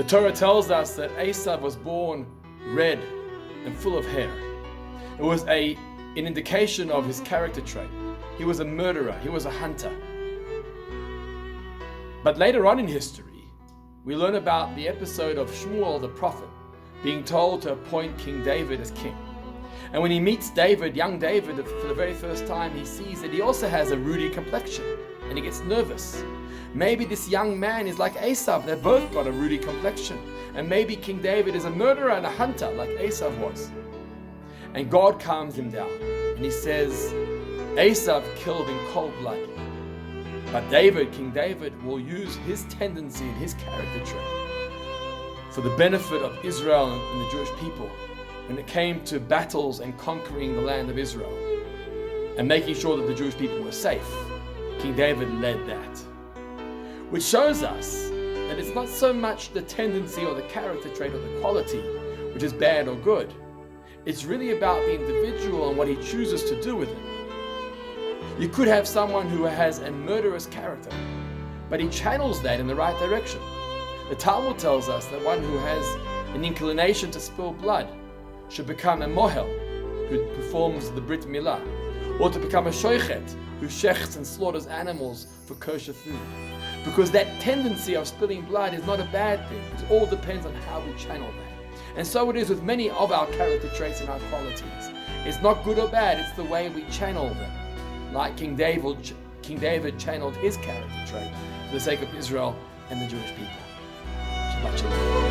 Torah tells us that Esav was born red and full of hair. It was an indication of his character trait. He was a murderer, he was a hunter. But later on in history, we learn about the episode of Shmuel the prophet being told to appoint King David as king. And when he meets David, young David, for the very first time, he sees that he also has a ruddy complexion, and he gets nervous. Maybe this young man is like Esav, they've both got a ruddy complexion. And maybe King David is a murderer and a hunter like Esav was. And God calms him down, and he says, Esav killed in cold blood. But David, King David, will use his tendency and his character trait for the benefit of Israel and the Jewish people when it came to battles and conquering the land of Israel and making sure that the Jewish people were safe. King David led that. Which shows us that it's not so much the tendency or the character trait or the quality which is bad or good. It's really about the individual and what he chooses to do with it. You could have someone who has a murderous character, but he channels that in the right direction. The Talmud tells us that one who has an inclination to spill blood should become a mohel, who performs the brit milah, or to become a shoichet, who shechts and slaughters animals for kosher food. Because that tendency of spilling blood is not a bad thing. It all depends on how we channel that. And so it is with many of our character traits and our qualities. It's not good or bad, it's the way we channel them. Like King David channeled his character trait for the sake of Israel and the Jewish people. Shabbat shalom.